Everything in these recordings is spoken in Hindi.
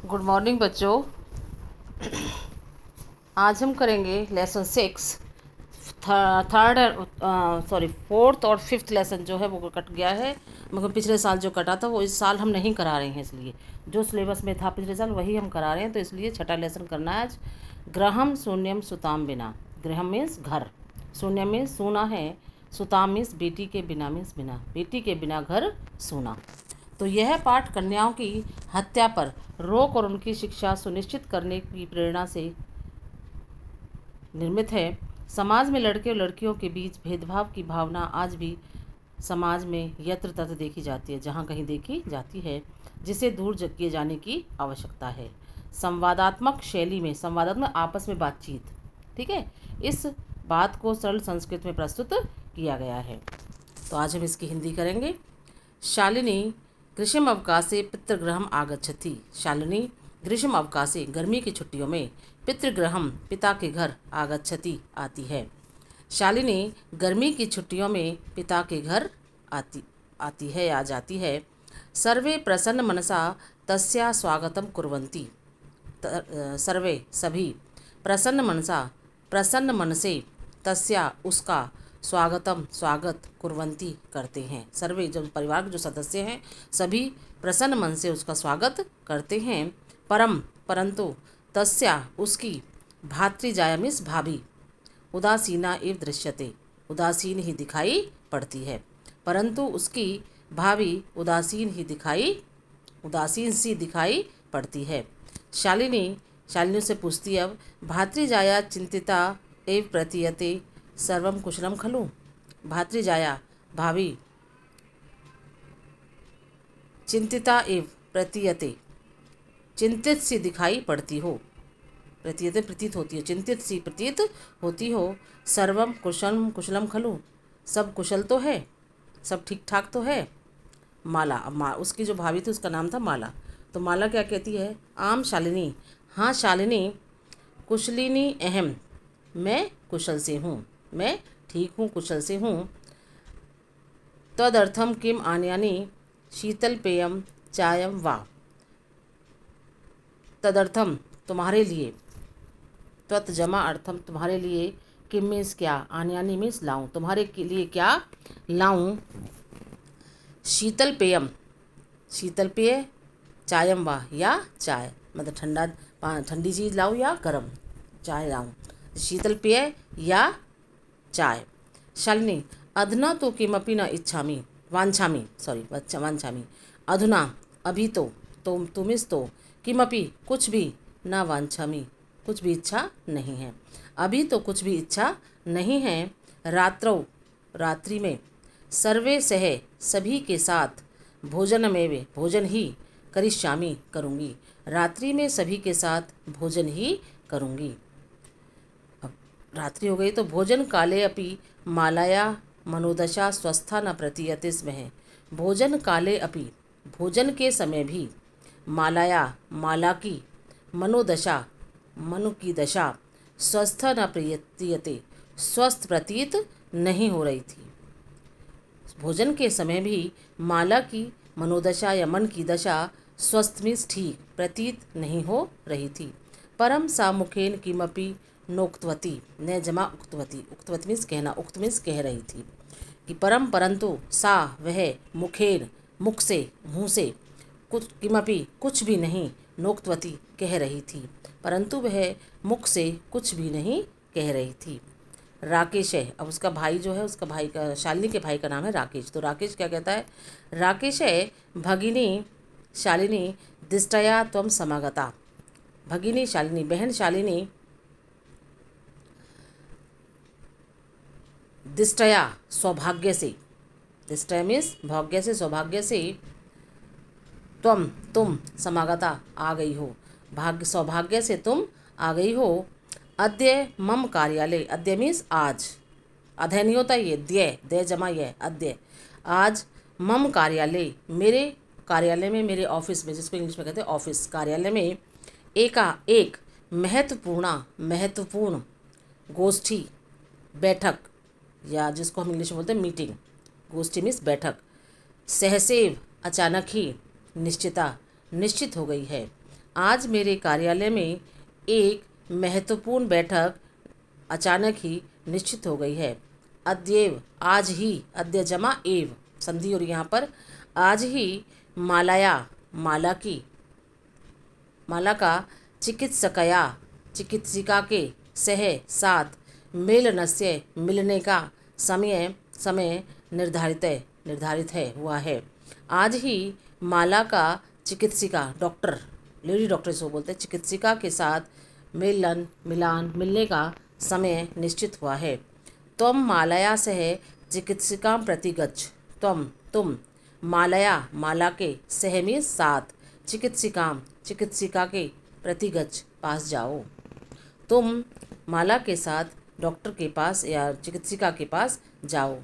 गुड मॉर्निंग बच्चों। आज हम करेंगे लेसन 6। थर्ड सॉरी फोर्थ और फिफ्थ लेसन जो है वो कट गया है, मगर पिछले साल जो कटा था वो इस साल हम नहीं करा रहे हैं। इसलिए जो सिलेबस में था पिछले साल वही हम करा रहे हैं, तो इसलिए छठा लेसन करना है आज। ग्रहम शून्यम सुताम बिना। ग्रहम मीन्स घर, शून्य मीन्स सूना है, सुताम मीन्स बेटी के बिना मीन्स बिना, बेटी के बिना घर सूना। तो यह पाठ कन्याओं की हत्या पर रोक और उनकी शिक्षा सुनिश्चित करने की प्रेरणा से निर्मित है। समाज में लड़के और लड़कियों के बीच भेदभाव की भावना आज भी समाज में यत्र तत्र देखी जाती है, जहाँ कहीं देखी जाती है, जिसे दूर किए जाने की आवश्यकता है। संवादात्मक शैली में, संवादात्मक आपस में बातचीत, ठीक है, इस बात को सरल संस्कृत में प्रस्तुत किया गया है। तो आज हम इसकी हिंदी करेंगे। शालिनी ग्रीष्म अवकाशे पितृगृहम आगच्छति। शालिनी ग्रीष्म अवकाशे गर्मी की छुट्टियों में पितृगृहम पिता के घर आगच्छति आती है। शालिनी गर्मी की छुट्टियों में पिता के घर आती है या जाती है। सर्वे प्रसन्न मनसा तस्या स्वागतम कुर्वन्ति। सर्वे सभी प्रसन्न मन से तस्या उसका स्वागत कुर्वन्ति करते हैं। सर्वे जब परिवार के जो सदस्य हैं सभी प्रसन्न मन से उसका स्वागत करते हैं। परंतु तस्या उसकी भातृजाया मीन्स भाभी उदासीना एव दृश्यते, उदासीन ही दिखाई पड़ती है। परंतु उसकी भाभी उदासीन सी दिखाई पड़ती है। शालिनी से पूछती अब, भातृजाया चिंतिता एव प्रतीयते सर्वम कुशलम खलु। भातृजाया भाभी चिंतिता एव प्रतीयते, चिंतित सी दिखाई पड़ती हो, प्रतीयते प्रतीत होती है, चिंतित सी प्रतीत होती हो। सर्वम कुशलम खलु, सब कुशल तो है, सब ठीक ठाक तो है। माला, अब उसकी जो भाभी थी उसका नाम था माला, तो माला क्या कहती है, आम शालिनी, हाँ शालिनी, कुशलिनी अहम, मैं कुशल से हूँ, मैं ठीक हूँ, कुशल से हूँ। तदर्थम किम आनयानि शीतल पेयम चायम वा। तदर्थम तुम्हारे लिए, त्वत जमा अर्थम तुम्हारे लिए, किम मीन्स क्या, आनयानि मीन्स लाऊं, तुम्हारे के लिए क्या लाऊं। शीतल पेयम, शीतल पेय, चायम वा या चाय, मतलब ठंडी चीज़ लाऊं या गर्म चाय लाऊं, शीतल पेय या चाय। शालिनी अधुना तो किमपि न इच्छामि वांछामि। अधुना अभी तो, तुमिस तो, किमपि कुछ भी, न वांछामि कुछ भी इच्छा नहीं है, अभी तो कुछ भी इच्छा नहीं है। रात्रौ रात्रि में, सर्वे सह सभी के साथ, भोजन ही करिष्यामि करूँगी, रात्रि में सभी के साथ भोजन ही करूँगी। रात्रि हो गई तो भोजन काले अपि मालाया मनोदशा स्वस्था न प्रतीयते स्म। भोजन काले अपि, भोजन के समय भी, माला की, मनोदशा मनु की दशा, स्वस्थ न प्रतीयते स्वस्थ प्रतीत नहीं हो रही थी। भोजन के समय भी माला की मनोदशा या मन की दशा स्वस्थ मीन्स ठीक प्रतीत नहीं हो रही थी। परम सा मुखेन किमपि नोक्तवती, न जमा उक्तवती, उक्तवती मीन्स कहना, उक्त मीन्स कह रही थी कि परंतु सा वह, मुखेन मुख से, मुँह से, कुछ किमपि कुछ भी नहीं, नोक्तवती कह रही थी, परंतु वह मुख से कुछ भी नहीं कह रही थी। राकेश है, अब उसका भाई जो है, उसका भाई का, शालिनी के भाई का नाम है राकेश, तो राकेश क्या कहता है, राकेश है भगिनी शालिनी दिष्टया त्वम समागता। भगिनी शालिनी, बहन शालिनी, दिष्टया सौभाग्य से, दिष्टया मीन्स भाग्य से, सौभाग्य से, तुम समागता आ गई हो, भाग्य सौभाग्य से तुम आ गई हो। अद्य मम कार्यालय, अद्य मीन्स आज, अध्यय नहीं होता ये, दय जमा ये, अद्य आज, मम कार्यालय मेरे कार्यालय में, मेरे ऑफिस में, जिसको इंग्लिश में कहते हैं ऑफिस, कार्यालय में, एक महत्वपूर्ण गोष्ठी बैठक, या जिसको हम इंग्लिश में बोलते हैं मीटिंग, गोष्ठी मीन्स बैठक, सहसेव अचानक ही, निश्चित हो गई है। आज मेरे कार्यालय में एक महत्वपूर्ण बैठक अचानक ही निश्चित हो गई है। अद्येव, आज ही, अद्य जमा एव संधि और यहाँ पर आज ही मालाया, माला का चिकित्सकया, चिकित्सिका के सह साथ मेलनस्य, मिलने का समय निर्धारित है हुआ है। आज ही माला का चिकित्सिका, डॉक्टर, लेडी डॉक्टर इसको बोलते हैं, चिकित्सिका के साथ मिलने का समय निश्चित हुआ है। त्वं मालया सह चिकित्सिकां प्रति गच्छ। तुम मालया, माला के, सह में साथ, चिकित्सिका के प्रति गच्छ, पास जाओ। तुम माला के साथ डॉक्टर के पास या चिकित्सिका के पास जाओ।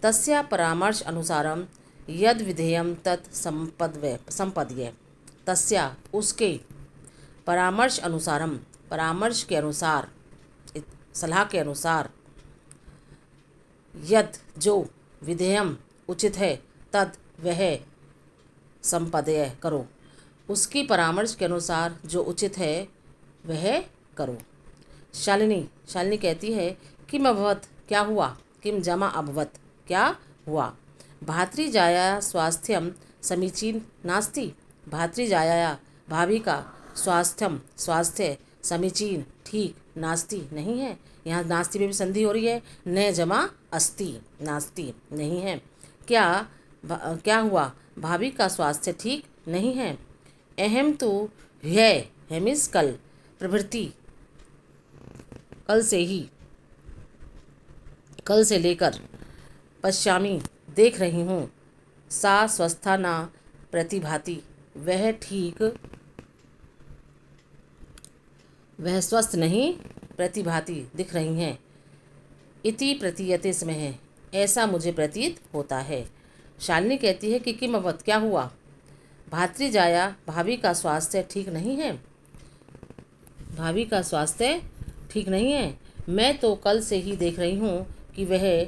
तस्या परामर्श अनुसारम यद विधेयम तत् संपद्य। तस्या, उसके, परामर्श अनुसारम, परामर्श के अनुसार, सलाह के अनुसार, यद, जो, विधेयम, उचित है, तद, वह, संपदय, करो। उसकी परामर्श के अनुसार जो उचित है वह करो। शालिनी कहती है किम अभवत, क्या हुआ, किम जमा अभवत, क्या हुआ। भातृजाया स्वास्थ्यम समीचीन नास्ति। भातृजाया, भाभी का, स्वास्थ्य समीचीन, ठीक, नास्ति, नहीं है। यहाँ नास्ति में भी संधि हो रही है, न जमा अस्ति, नास्ति, नहीं है। क्या हुआ, भाभी का स्वास्थ्य ठीक नहीं है। अहम तो ह्यः, हेमिस कल, प्रभृति, कल से ही, कल से लेकर, पश्यामी, देख रही हूँ, सा स्वस्था न प्रतिभाति, वह ठीक, वह स्वस्थ नहीं, प्रतिभाति, दिख रही हैं, इति प्रतीयते स्मः, ऐसा मुझे प्रतीत होता है। शालिनी कहती है कि किम अभवत, क्या हुआ। भातृजाया, भाभी का स्वास्थ्य ठीक नहीं है। भाभी का स्वास्थ्य ठीक नहीं है। मैं तो कल से ही देख रही हूँ कि वह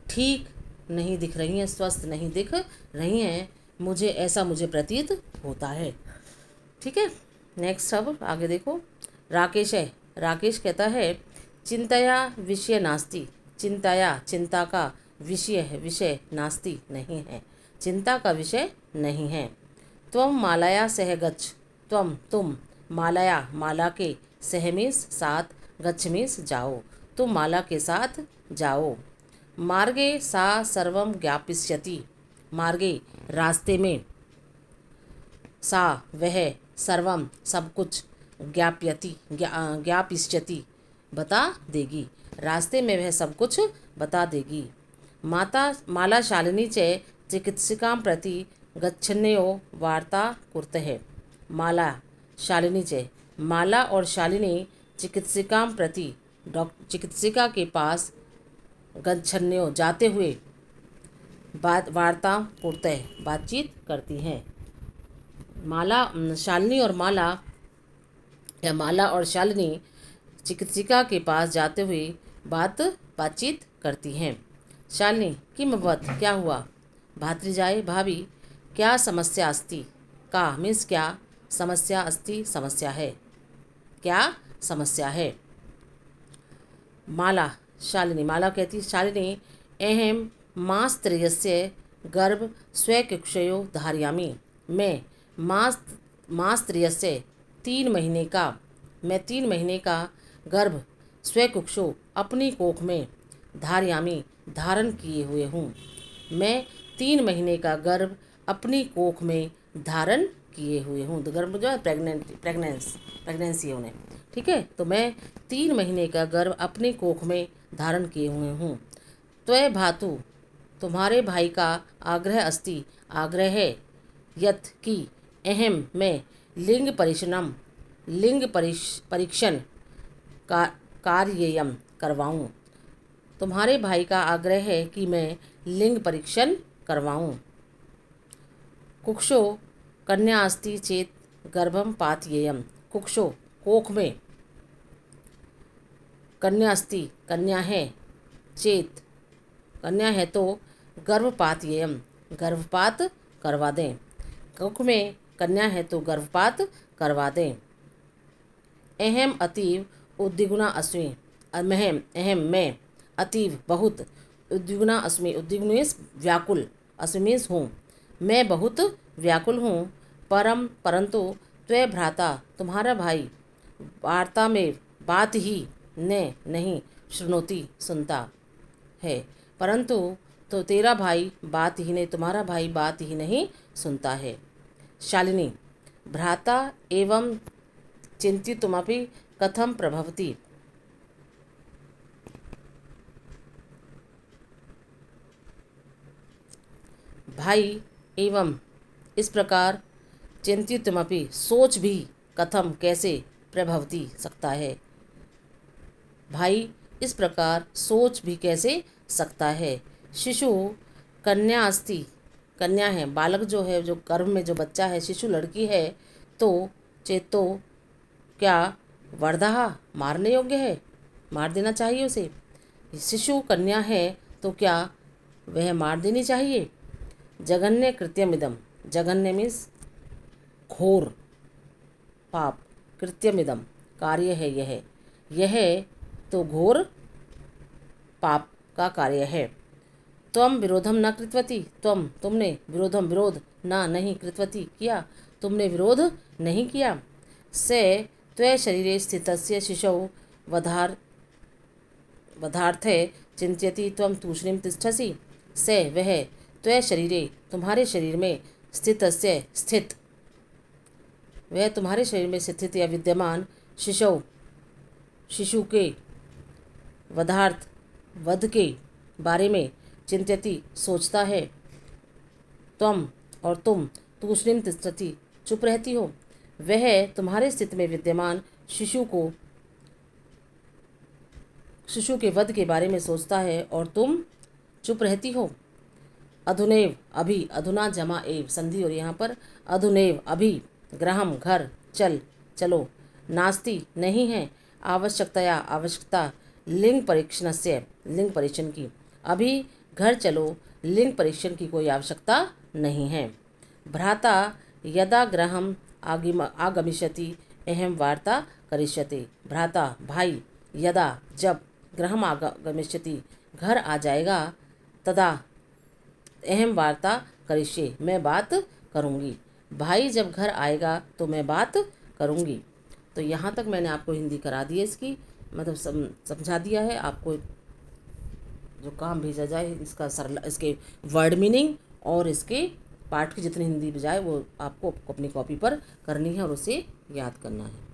ठीक नहीं दिख रही हैं, स्वस्थ नहीं दिख रही हैं, मुझे प्रतीत होता है। ठीक है, नेक्स्ट अब आगे देखो। राकेश है, राकेश कहता है चिंतया विषय नास्ति। चिंतया, चिंता का, विषय है, विषय, नास्ति, नहीं है, चिंता का विषय नहीं है। त्वं मालया सह गच्छ। तुम मालया, माला के, सह में साथ, गच्छ में जाओ, तुम माला के साथ जाओ। मार्गे सा सर्वं ज्ञापयिष्यति। मार्गे, रास्ते में, सा, वह, सर्वम, सब कुछ, ज्ञापयिष्यति, बता देगी। रास्ते में वह सब कुछ बता देगी। माला शालिनी च चिकित्सिकां प्रति गच्छन्यो वार्ता कुर्तः। माला, शालिनी च, माला और शालिनी चिकित्सिकां प्रति, चिकित्सिका के पास, गच्छन्यो, जाते हुए, वार्ता कुर्तः, बातचीत करती हैं। शालिनी और माला, या माला और शालिनी चिकित्सिका के पास जाते हुए बातचीत करती हैं। शालिनी किम अभवत, क्या हुआ। भातृजाए, भाभी, क्या समस्या अस्ति। का मीन्स क्या, समस्या, अस्ति, समस्या है, क्या समस्या है। माला, शालिनी, माला कहती, शालिनी अहम मास्त्रयस्य गर्भ स्वकक्षयो धारयामि। मैं मास्त्रयस्य, 3 महीने का, मैं 3 महीने का गर्भ, स्वकुक्षो, अपनी कोख में, धारयामि, धारण किए हुए हूँ। मैं 3 महीने का गर्भ अपनी कोख में धारण किए हुए हूँ। तो गर्भ जो है प्रेगनेंसी है उन्हें, ठीक है। तो मैं 3 महीने का गर्भ अपनी कोख में धारण किए हुए हूँ। त्वय भातु, तुम्हारे भाई का आग्रह अस्ति, आग्रह है, यत् की, अहम, मैं, लिंग परीक्षण कार्ययम, करवाऊँ। तुम्हारे भाई का आग्रह है कि मैं लिंग परीक्षण करवाऊँ। कुक्षो कन्या अस्ति चेत गर्भम पातयेयम। कुक्षो, कोख में, कन्या अस्ति, कन्या है, चेत, कन्या है तो, गर्भपातयेयम, गर्भपात करवा दें। कुख में कन्या है तो गर्भपात करवा दें। अहम अतीव उद्विग्ना अस्मि। अहम अहम मैं अतीव बहुत उद्विग्ना अस्मि। उद्विग्न मीन्स व्याकुल, अस्मि मीन्स हूँ, मैं बहुत व्याकुल हूँ। परंतु त्वय भ्राता तुम्हारा भाई वार्ता में बात ही ने नहीं श्रृणोति सुनता है। परंतु तो तेरा भाई बात ही नहीं, तुम्हारा भाई बात ही नहीं सुनता है। शालिनी भ्राता एवं चिंतितुमपि कथम प्रभवति। भाई एवं इस प्रकार चिंतितुमपि सोच भी कथम कैसे प्रभवति सकता है। भाई इस प्रकार सोच भी कैसे सकता है। शिशु कन्या अस्ति, कन्या है, बालक जो है, जो गर्भ में जो बच्चा है, शिशु लड़की है, तो चेतो क्या वर्धा मारने योग्य है, मार देना चाहिए उसे। शिशु कन्या है तो क्या वह मार देनी चाहिए। जघन्य कृत्यमिदम, जघन्य मीन्स घोर पाप, कृत्यमिदम कार्य है यह तो घोर पाप का कार्य है। त्वम विरोधम न कृतवती, तुमने विरोधम विरोध न नहीं कृतवती किया, तुमने विरोध नहीं किया। से त्वय शरीरे स्थितस्य शिशौ वधार्थे चिंत्यति त्वं तूष्णीं तिष्ठसि। से वह त्वय शरीरे तुम्हारे शरीर में स्थितस्य स्थित, वह तुम्हारे शरीर में स्थित या विद्यमान शिशौ शिशु के वधार्थ वध के बारे में चिंत्यति सोचता है। त्वम और तुम तूष्णीं तिष्ठति चुप रहती हो। वह तुम्हारे स्थिति में विद्यमान शिशु के वध के बारे में सोचता है और तुम चुप रहती हो। अधुनैव अभी, अधुना जमा एव संधि और यहाँ पर अधुनैव अभी, गृहम घर, चलो, नास्ति नहीं है, आवश्यकता लिंग परीक्षण से, लिंग परीक्षण की, अभी घर चलो, लिंग परीक्षण की कोई आवश्यकता नहीं है। भ्राता यदा गृहम आगमिष्यति अहम वार्ता करिष्यते। भ्राता भाई यदा जब गृहम आगमिष्यति घर आ जाएगा, तदा अहम वार्ता करिष्ये मैं बात करूँगी। भाई जब घर आएगा तो मैं बात करूँगी। तो यहाँ तक मैंने आपको हिंदी करा दी है, इसकी मतलब समझा दिया है। आपको जो काम भेजा जाए इसका सरल, इसके वर्ड मीनिंग और इसके पाठ की जितनी हिंदी बजाए वो आपको अपनी कॉपी पर करनी है और उसे याद करना है।